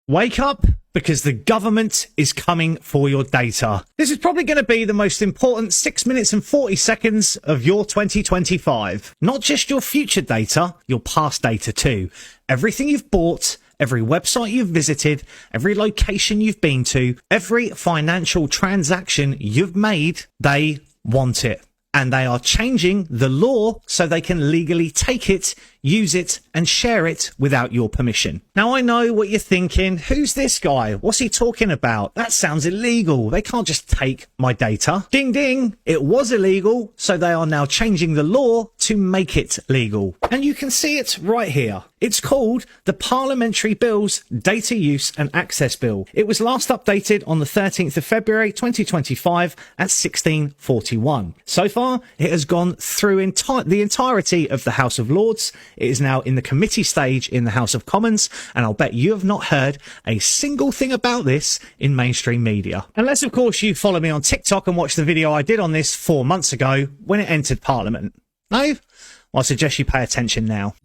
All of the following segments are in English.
Wake up, because the government is coming for your data. This is probably going to be the most important 6 minutes and 40 seconds of your 2025. Not just your future data, your past data too. Everything you've bought, every website you've visited, every location you've been to, every financial transaction you've made, they want it. And they are changing the law so they can legally take it, use it, and share it without your permission. Now, I know what you're thinking. Who's this guy? What's he talking about? That sounds illegal. They can't just take my data. Ding, ding. It was illegal, so they are now changing the law to make it legal. And you can see it right here. It's called the Parliamentary Bills Data Use and Access Bill. It was last updated on the 13th of February 2025 at 1641. So far, it has gone through the entirety of the House of Lords. It is now in the committee stage in the House of Commons, and I'll bet you have not heard a single thing about this in mainstream media. Unless, of course, you follow me on TikTok and watch the video I did on this 4 months ago when it entered Parliament. No? Well, I suggest you pay attention now.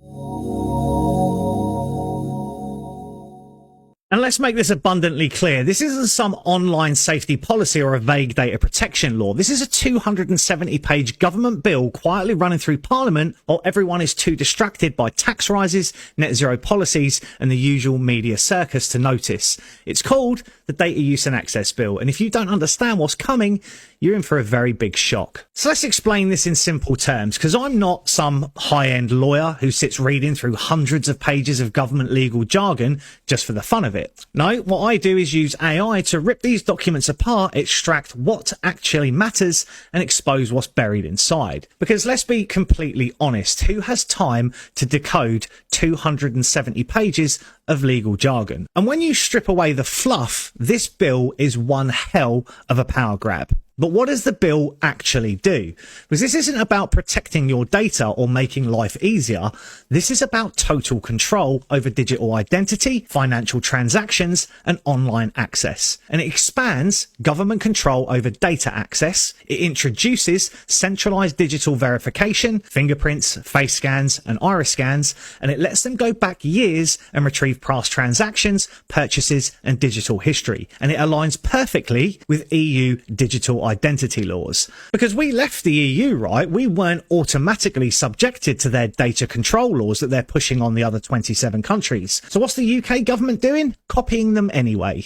And let's make this abundantly clear. This isn't some online safety policy or a vague data protection law. This is a 270-page government bill quietly running through Parliament while everyone is too distracted by tax rises, net zero policies, and the usual media circus to notice. It's called the Data Use and Access Bill. And if you don't understand what's coming, you're in for a very big shock. So let's explain this in simple terms, because I'm not some high-end lawyer who sits reading through hundreds of pages of government legal jargon just for the fun of it. No, what I do is use AI to rip these documents apart, extract what actually matters, and expose what's buried inside. Because let's be completely honest, who has time to decode 270 pages of legal jargon? And when you strip away the fluff, this bill is one hell of a power grab. But what does the bill actually do? Because this isn't about protecting your data or making life easier. This is about total control over digital identity, financial transactions, and online access. And it expands government control over data access. It introduces centralized digital verification, fingerprints, face scans, and iris scans, and it lets them go back years and retrieve past transactions, purchases, and digital history. And it aligns perfectly with EU digital identity laws. Because we left the EU, right? We weren't automatically subjected to their data control laws that they're pushing on the other 27 countries. So what's the UK government doing? Copying them anyway.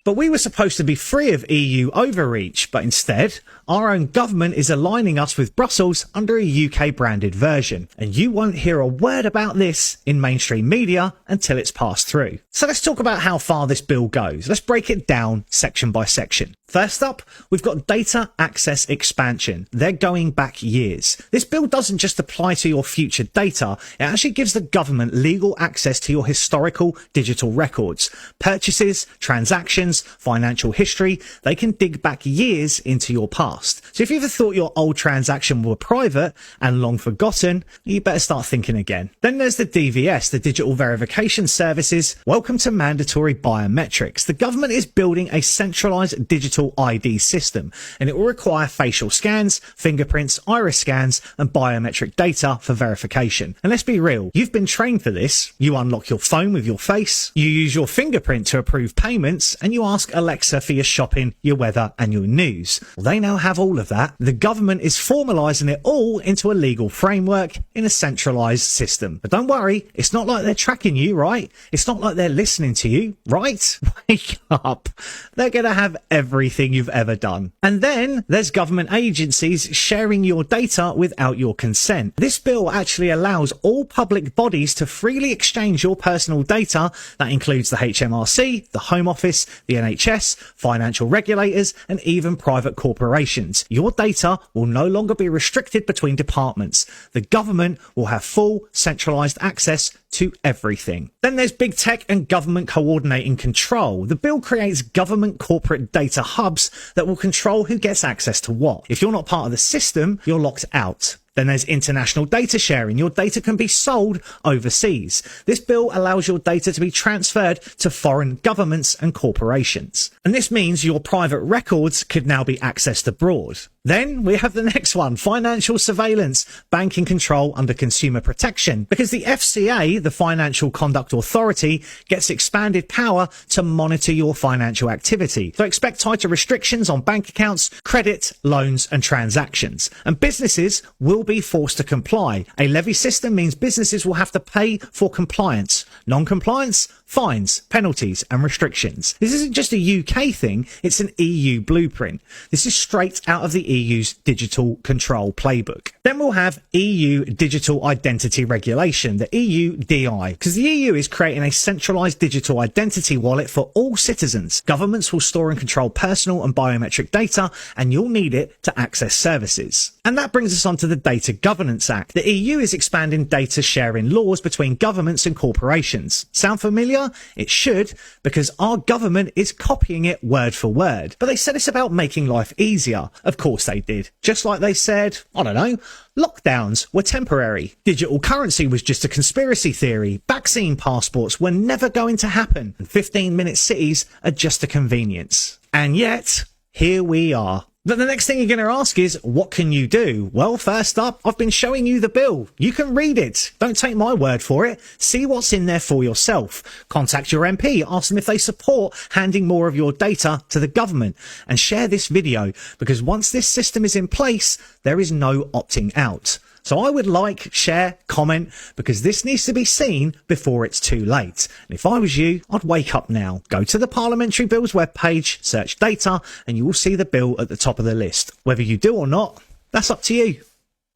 But we were supposed to be free of EU overreach, but instead, our own government is aligning us with Brussels under a UK branded version. And you won't hear a word about this in mainstream media until it's passed through. So let's talk about how far this bill goes. Let's break it down section by section. First up, we've got data access expansion. They're going back years. This bill doesn't just apply to your future data, it actually gives the government legal access to your historical digital records. Purchases, transactions, financial history, they can dig back years into your past. So if you ever thought your old transaction were private and long forgotten, you better start thinking again. Then there's the DVS, the Digital Verification Services. Welcome to mandatory biometrics. The government is building a centralized digital ID system, and it will require facial scans, fingerprints, iris scans, and biometric data for verification. And let's be real, you've been trained for this. You unlock your phone with your face, you use your fingerprint to approve payments, and you ask Alexa for your shopping, your weather, and your news. Well, they now have all of that. The government is formalizing it all into a legal framework in a centralized system. But don't worry, it's not like they're tracking you, right? It's not like they're listening to you, right? Wake up. They're going to have everything you've ever done. And then there's government agencies sharing your data without your consent. This bill actually allows all public bodies to freely exchange your personal data. That includes the HMRC, the Home Office, the NHS, financial regulators, and even private corporations. Your data will no longer be restricted between departments. The government will have full centralized access to everything. Then there's big tech and government coordinating control. The bill creates government corporate data hubs that will control who gets access to what. If you're not part of the system, you're locked out. Then there's international data sharing. Your data can be sold overseas. This bill allows your data to be transferred to foreign governments and corporations. And this means your private records could now be accessed abroad. Then we have the next one, financial surveillance, banking control under consumer protection, because the FCA, the Financial Conduct Authority, gets expanded power to monitor your financial activity. So expect tighter restrictions on bank accounts, credit, loans and transactions. And businesses will be forced to comply. A levy system means businesses will have to pay for compliance. Non-compliance, fines, penalties and restrictions. This isn't just a UK thing, it's an EU blueprint. This is straight out of the EU's digital control playbook. Then we'll have EU Digital Identity Regulation, the EU DI, because the EU is creating a centralised digital identity wallet for all citizens. Governments will store and control personal and biometric data, and you'll need it to access services. And that brings us on to the Data Governance Act. The EU is expanding data sharing laws between governments and corporations. Sound familiar? It should, because our government is copying it word for word. But they said it's about making life easier. Of course they did. Just like they said, I don't know, lockdowns were temporary. Digital currency was just a conspiracy theory. Vaccine passports were never going to happen. And 15-minute cities are just a convenience. And yet, here we are. But the next thing you're going to ask is, what can you do? Well, first up, I've been showing you the bill. You can read it. Don't take my word for it. See what's in there for yourself. Contact your MP, ask them if they support handing more of your data to the government, and share this video, because once this system is in place, there is no opting out. So I would like, share, comment, because this needs to be seen before it's too late. And if I was you, I'd wake up now. Go to the Parliamentary Bills webpage, search data, and you will see the bill at the top of the list. Whether you do or not, that's up to you.